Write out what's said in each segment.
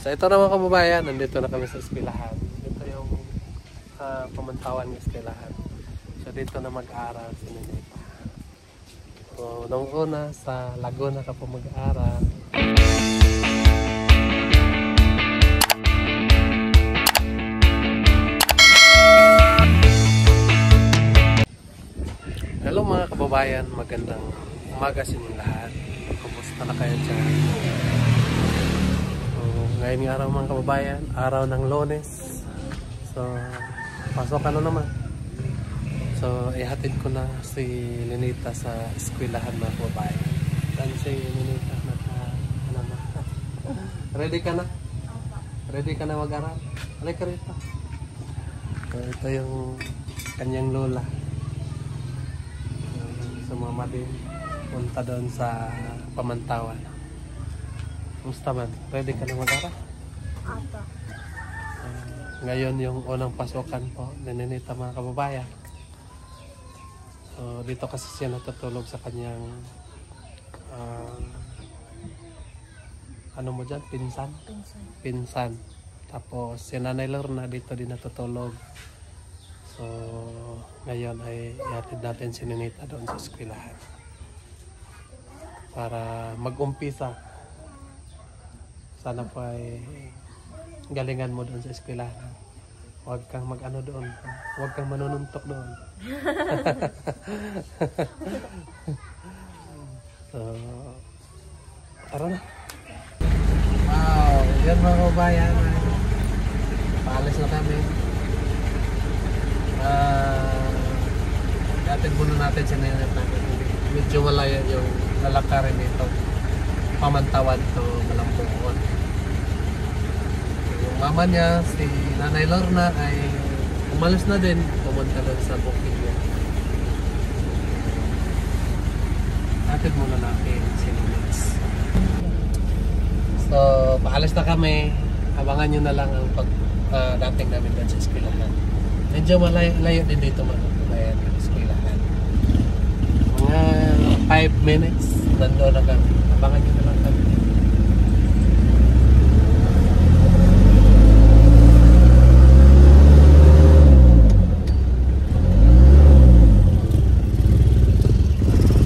So ito na mga kababayan, nandito na kami sa eskwelahan. Ito yung pamantawan ng eskwelahan. So dito na mag-aaral si Ninita. So nung una sa Laguna ka po mag-aaral. Hello mga kababayan, magandang umaga sa inyong lahat. Kumusta na kayo dyan? Ngayon nga araw mga kababayan, araw ng Lunes. So, pasok na naman. So, ihatid ko na si Ninita sa eskwelahan mga kababayan. Saan si Ninita? Ready ka na? Ready ka na mag-aral? Alay ka rito. So, ito yung kanyang lola. Sumama din. Punta doon sa pamantawan. Kumusta man? Ready ka na mag-aral? Ato. Ngayon yung unang pasukan po ni Ninita mga kababayan. So dito kasi siya natutulog sa kanyang ano mo dyan? Pinsan? Pinsan. Tapos si Nanay Lorna dito din natutulog. So ngayon ay ihatid natin si Ninita doon sa eskwelahan para mag-umpisa. Sana po ay galingan mo doon sa eskwelahan. Huwag kang mag-ano doon. Huwag kang manununtok doon. So, tara na. Wow, yan mga kabayan. Paalis na kami. Dating muna natin sa Ninita. Medyo malaya yung lalakarin nito. Pamantawan to Malambungon. Yung mama niya, si Nanay Lorna ay umalis na din, pumunta doon sa bukid niya. Hatid muna natin si Ninita. So, paalis na kami. Abangan nyo na lang ang dating namin doon sa eskwelahan. Medyo malayo din dito mga eskwelahan. Mga 5 minutes nandoon na kami. Abangan nyo na lang kami.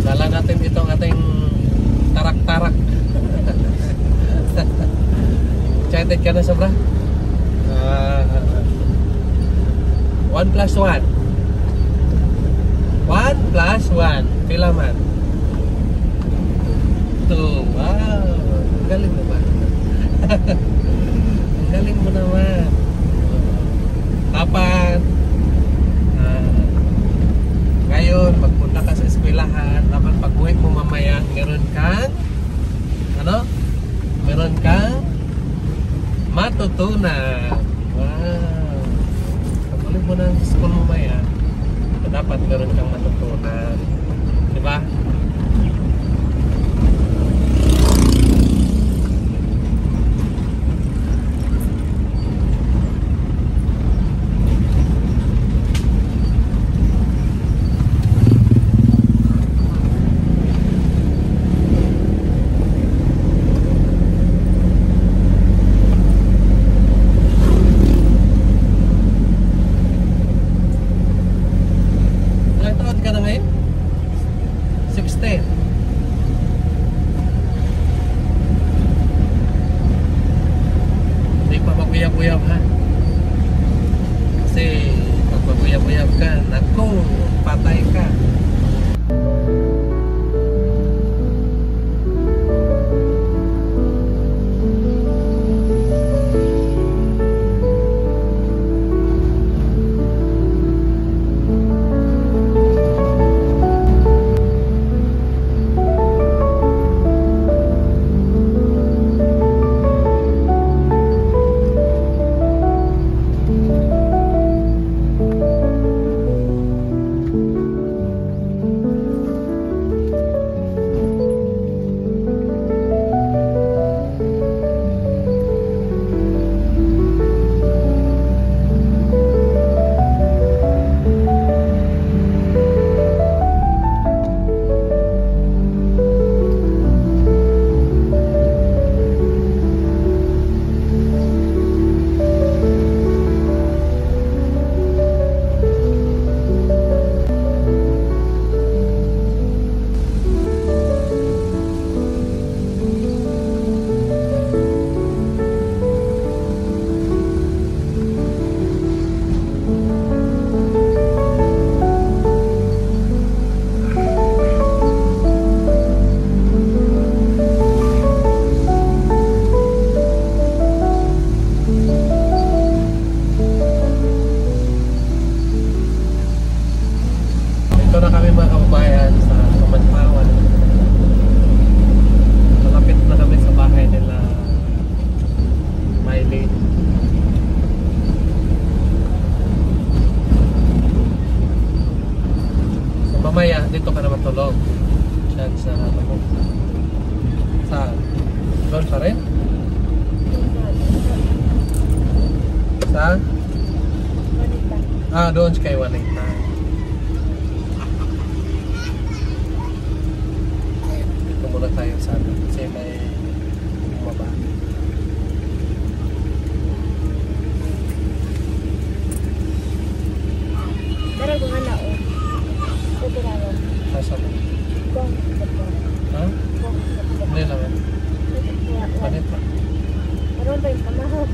Dala natin itong ating tarak-tarak. Excited ka na sobra? 1 plus 1 1 plus 1 pila man? 2. Wow, ang galing naman. Ang galing mo naman. Dapat ngayon magpunta ka sa eskwelahan. Dapat pag-uwi mo mamaya meron kang meron kang matutunan. Wow, pag-uwi mo na sa school mamaya dapat meron kang matutunan, diba? Ka na ngayon? 16. Hindi pa maguyab-uyab ha? Kasi pag maguyab-uyab ka, naku, patay ka. Tulog. Diyan sa ano mo. Saan? Doon pa rin? Sa? Doon kay Juanita. Dito muna tayo sa ano. Kasi may bumaba. Pero kung ano, ito pinaro. Sasa mo? Kung Ha? Hindi naman. Panit pa. meron ba yung pamahog?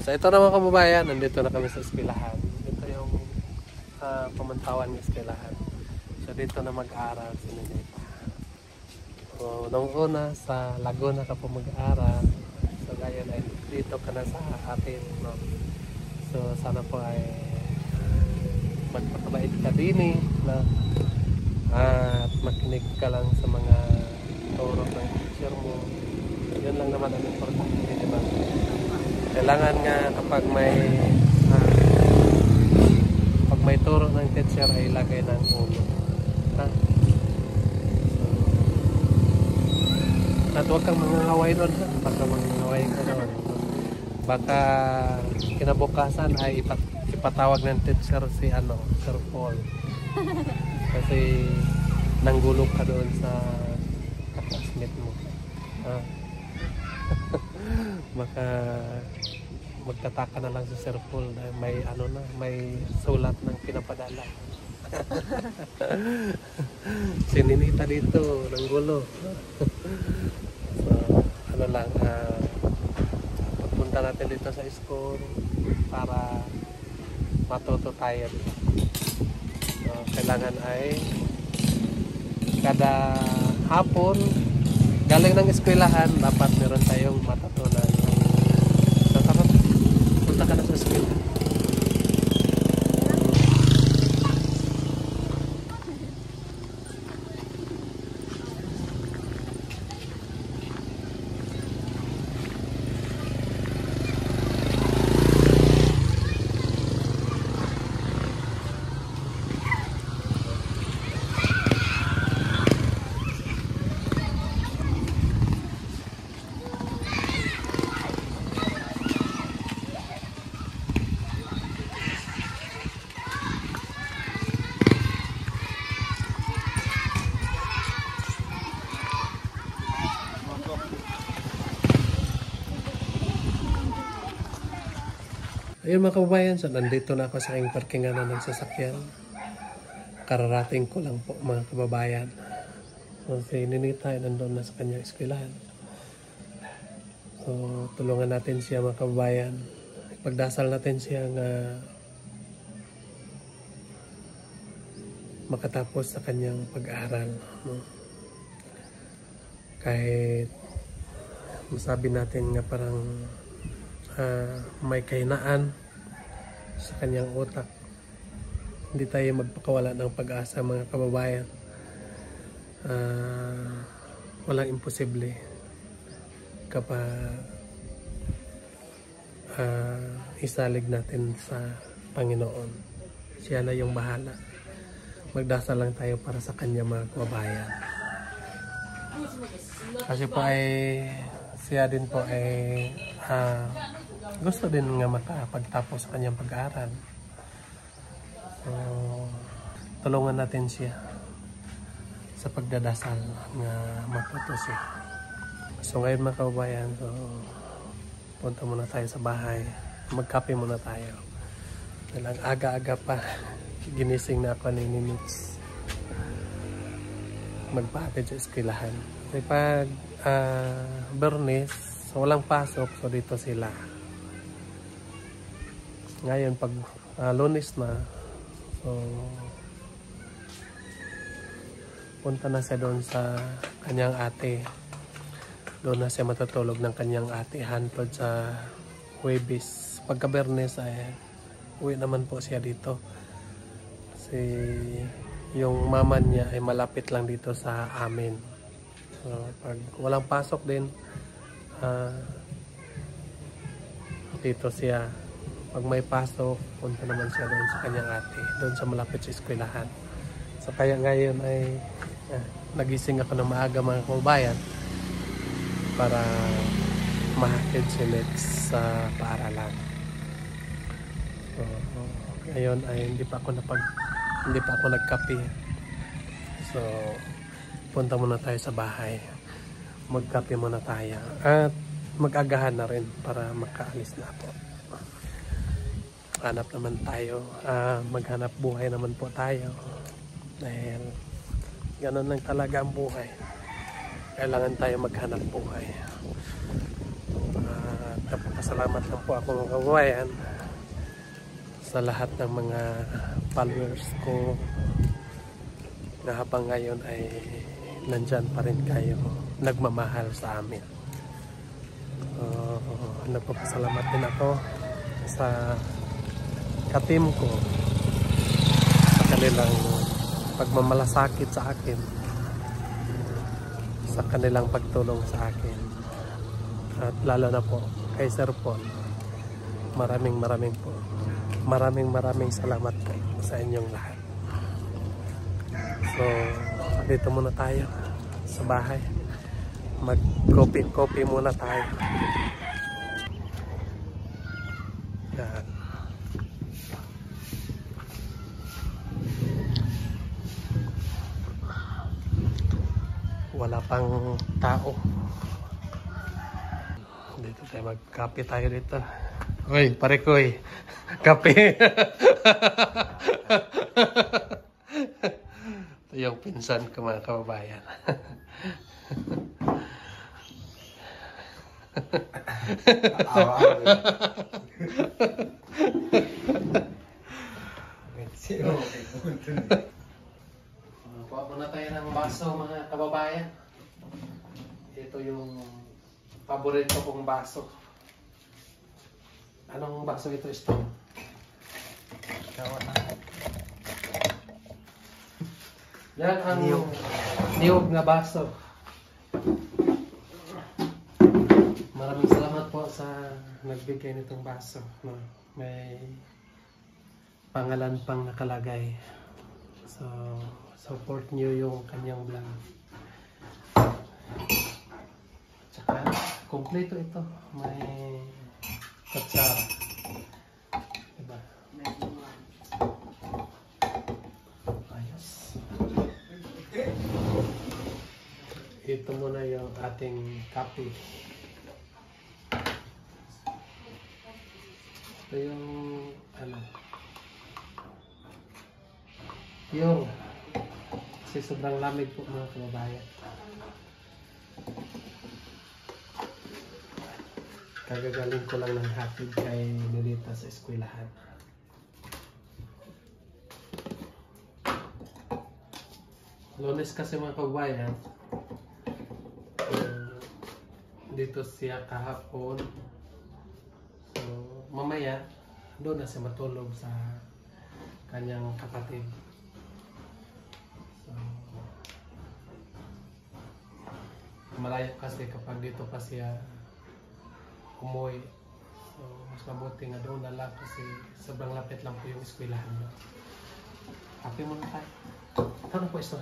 So ito na mga kababayan, nandito na kami sa eskwelahan. Ito yung pamantawan ng eskwelahan. So dito na mag-aaral si Ninita. So nung una sa Laguna ka po mag-aaral. So ngayon ay dito ka na sa atin. No? So sana po ay magpakabait ka din na at makinig ka lang sa mga turo ng teacher mo. Yun lang naman ang importante, di ba? Kailangan nga kapag may turo ng teacher ay ilagay ng ulo. Ha? So, at huwag kang mangangaway doon. Baka mangangaway ka doon. Baka kinabukasan ay ipatawag ng teacher si Sir Paul. Kasi nanggulog ka doon sa classmate mo. Ha? Baka magtataka na lang si Sir Paul na may sulat ng pinapadala. Si Ninita dito ng gulo. So pagpunta natin dito sa school para matuto tayo. So, kailangan ay kada hapon galing ng eskwelahan dapat meron tayong matutunan. So tara, punta ka na sa eskwelahan. Ayun mga kababayan, so nandito na ako sa aking parkingan ng sasakyan. Kararating ko lang po mga kababayan. So, si Ninita ay nandun na sa kanyang eskwelahan. So, tulungan natin siya mga kababayan. Pagdasal natin siya nga makatapos sa kanyang pag-aaral. No? Kahit masabi natin nga parang may kahinaan sa kanyang utak, hindi tayo magpakawala ng pag-asa mga kababayan. Walang imposible kapag isalig natin sa Panginoon. Siya na yung bahala. Magdasal lang tayo para sa kanya mga kababayan. Kasi po ay siya din po ay gusto din nga makapagtapos sa kanyang pag-aaral. So, tulungan natin siya sa pagdadasal nga matuto siya. So ngayon mga kababayan, so, punta muna tayo sa bahay. Magkape muna tayo. Dahil aga-aga pa, ginising na ako ni Ninits. Magpahatid sa eskwelahan. Kasi pag Bernes, so walang pasok, so dito sila. Ngayon pag Lunes na, so punta na siya doon sa kanyang ate. Doon na siya matutulog ng kanyang ate hantod sa Huwebes. Pagka Bernes ay uwi naman po siya dito. Kasi yung mama niya ay malapit lang dito sa amin. So pag walang pasok din, dito siya. Pag may pasok, punta naman siya doon sa kanyang ate. Doon sa malapit sa eskwelahan. So kaya ngayon ay nagising ako ng maaga mga kababayan para mahatid si Lex sa paaralan. So, ngayon ay hindi pa ako nagkape. So punta muna tayo sa bahay. Magkape muna tayo at mag-agahan na rin para makaalis na ako. Hanap naman tayo, maghanap buhay naman po tayo. Dahil ganun lang talaga ang buhay. Kailangan tayo maghanap buhay. Napapasalamat lang po ako mga kababayan sa lahat ng mga followers ko na habang ngayon ay nandyan pa rin kayo nagmamahal sa amin. Nagpapasalamat din ako sa ka-team ko sa kanilang pagmamalasakit sa akin, sa kanilang pagtulong sa akin, at lalo na po kay Sir Paul. Maraming salamat po sa inyong lahat. So dito muna tayo sa bahay, mag-coffee muna tayo. Yan. Wala pang tao. Dito tayo magkape tayo dito. Uy, pare ko eh. Kape. Ito yung pinsan ko mga kababayan. Kuha muna tayo ng baso mga kababayan. Ito yung paborito kong baso. Anong baso ito, Stone? Yan ang niyog na baso. Maraming salamat po sa nagbigay nitong baso. May pangalan pang nakalagay. So, support nyo yung kanyang vlog. Tsaka, kompleto ito. May kutsara. Diba? Ayos. Ito muna yung ating kape. Ito yung ano, yung Kasi sobrang lamig po mga kababayan. Kagagaling ko lang ng hatid kay Nilita sa eskwelahan. Lunes kasi mga kababayan, dito siya kahapon. So, mamaya, doon na siya matulog sa kanyang kapatid. So, malayo kasi kapag dito pa siya umuwi. So, mas mabuti nga doon na lang kasi sobrang lapit lang po yung eskwelahan niya. Happy mo na tayo. Tanong po ito.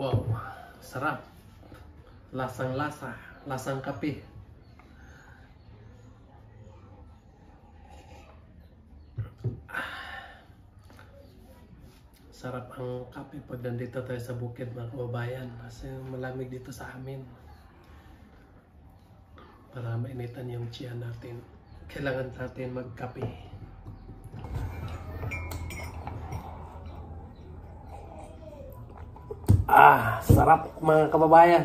Wow, sarap. Lasang-lasa, lasang kape. Sarap ang kape pag nandito tayo sa bukid mga kababayan kasi malamig dito sa amin. Para mainitan yung tiyan natin, kailangan natin magkape. Sarap mga kababayan.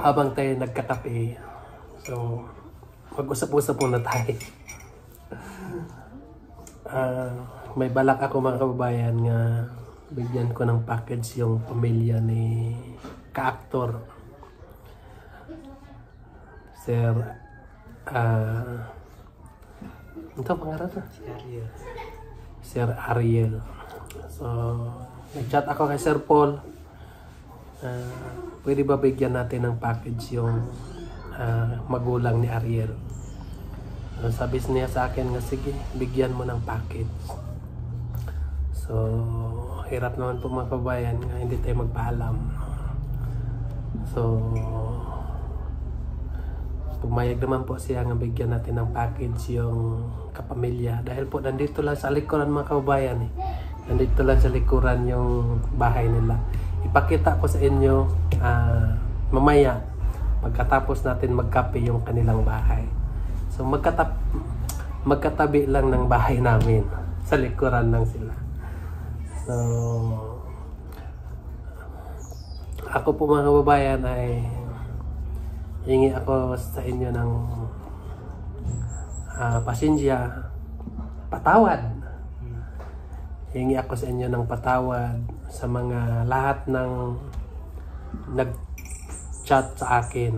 Habang tayo nagkakape, so mag-usap-usap muna tayo. May balak ako mga kababayan nga bigyan ko ng package yung pamilya ni ka-aktor Sir ito pangalan na? Sir Ariel. So nag-chat ako kay Sir Paul. Pwede ba bigyan natin ng package yung magulang ni Ariel? Sabi niya sa akin nga sige, bigyan mo ng package. So hirap naman po mga kabayan nga hindi tayo magpaalam. So pumayag naman po siya nga bigyan natin ng package yung kapamilya. Dahil po nandito lang sa likuran mga kabayan nandito lang sa likuran yung bahay nila. Ipakita ko sa inyo mamaya pagkatapos natin magkape yung kanilang bahay. So magkatabi lang ng bahay namin, sa likuran lang sila. So ako po mga kababayan ay hingi ako sa inyo ng pasensya, patawad. Hingi ako sa inyo ng patawad sa mga lahat ng nag-chat sa akin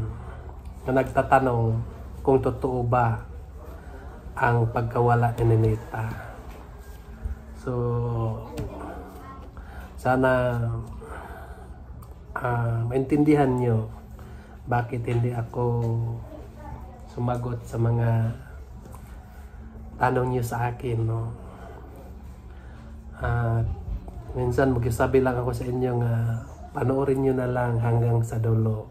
na nagtatanong kung totoo ba ang pagkawala ni Ninita. So sana maintindihan nyo bakit hindi ako sumagot sa mga tanong nyo sa akin, no? Minsan magsasabi lang ako sa inyo nga panoorin nyo na lang hanggang sa dulo.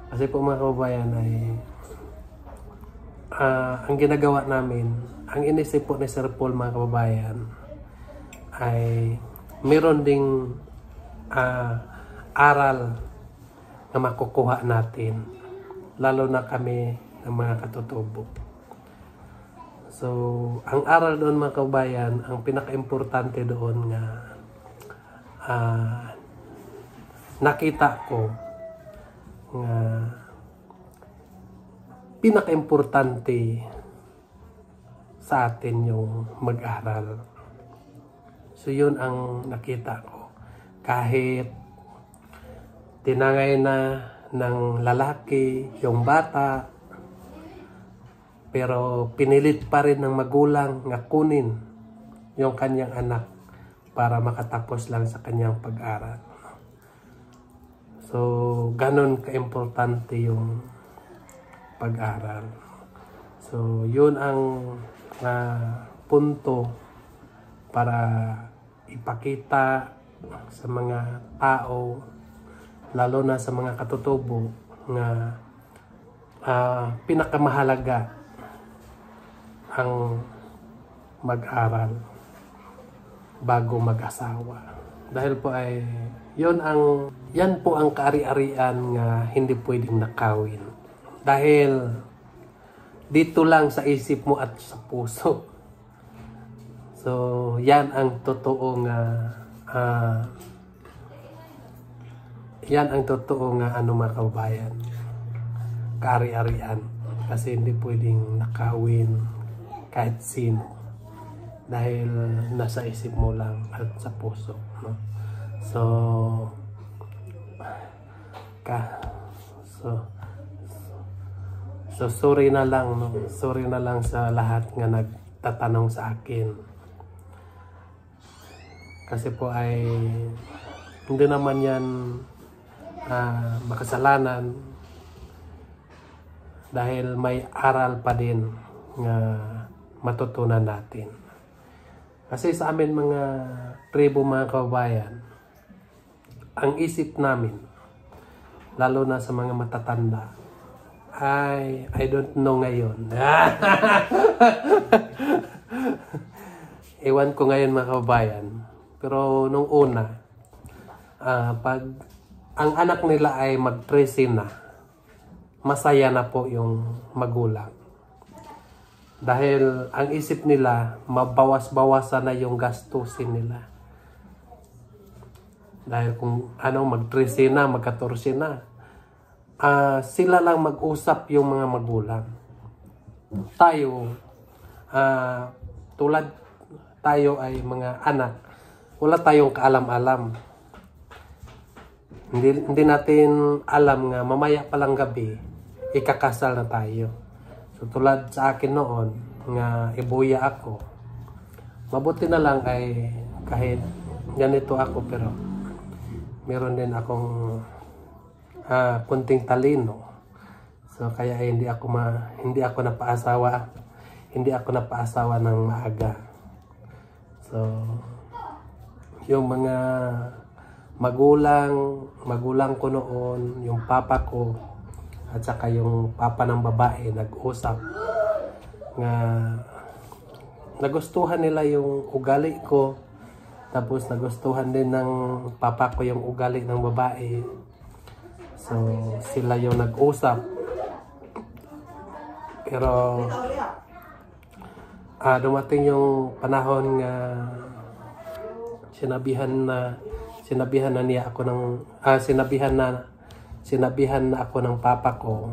Kasi po mga kababayan ay ang ginagawa namin, ang inisip po ni Sir Paul mga kababayan ay meron ding aral na makukuha natin, lalo na kami ng mga katutubo. So, ang aral doon mga kabayan, ang pinaka-importante doon nga nakita ko nga pinaka-importante sa atin yung mag-aral. So, yun ang nakita ko. Kahit tinangay na ng lalaki yung bata, pero pinilit pa rin ng magulang nga kunin yung kanyang anak para makatapos lang sa kanyang pag-aral. So, ganon ka-importante yung pag-aral. So, yun ang punto para ipakita sa mga tao, lalo na sa mga katutubo, nga pinakamahalaga ang mag-aral bago mag-asawa. Dahil po ay yan po ang kaari-arian nga hindi pwedeng nakawin. Dahil dito lang sa isip mo at sa puso. So, yan ang totoo nga mga kababayan, kaari-arian. Kasi hindi pwedeng nakawin kahit sino dahil nasa isip mo lang at sa puso, no? So sorry na lang, no? Sorry na lang sa lahat nga nagtatanong sa akin, kasi po ay hindi naman yan makasalanan, dahil may aral pa din nga matutunan natin. Kasi sa amin mga tribo, mga kababayan, ang isip namin, lalo na sa mga matatanda, I don't know ngayon. Ewan ko ngayon mga kababayan. Pero nung una, pag ang anak nila ay mag-13 na, masaya na po yung magulang. Dahil ang isip nila, mabawas-bawasan na yung gastusin nila. Dahil kung mag-13 na, mag-14 na, sila lang mag-usap yung mga magulang. Tayo, tulad tayo ay mga anak, wala tayong kaalam-alam. Hindi natin alam nga mamaya palang gabi, ikakasal na tayo. So tulad sa akin noon, nga ibuya ako, mabuti na lang ay kahit ganito ako, pero meron din akong kunting talino. So kaya ay hindi ako napaasawa ng maaga. So yung mga magulang ko noon, yung papa ko at saka yung papa ng babae, nag-usap nga nagustuhan nila yung ugali ko, tapos nagustuhan din ng papa ko yung ugali ng babae. So sila yung nag-usap, pero dumating yung panahon nga sinabihan na niya ako ng sinabihan na ako ng papa ko.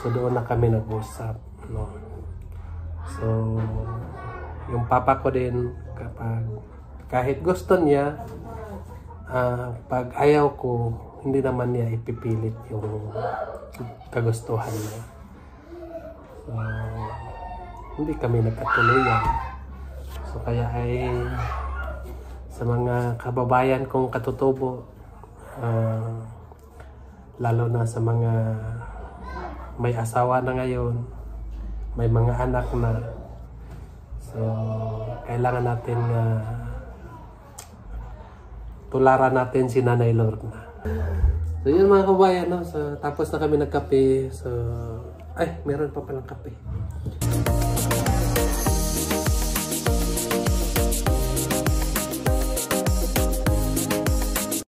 So doon na kami nag-usap, no? So yung papa ko din, kahit gusto niya, pag ayaw ko, hindi naman niya ipipilit yung kagustuhan niya. So hindi kami nagkatuluyan. So kaya ay sa mga kababayan kong katutubo, lalo na sa mga may asawa na ngayon, may mga anak na, so kailangan natin tularan natin si Nanay Lorna. So yun mga kababayan, no? So, tapos na kami nagkape. So ay, meron pa palang kape.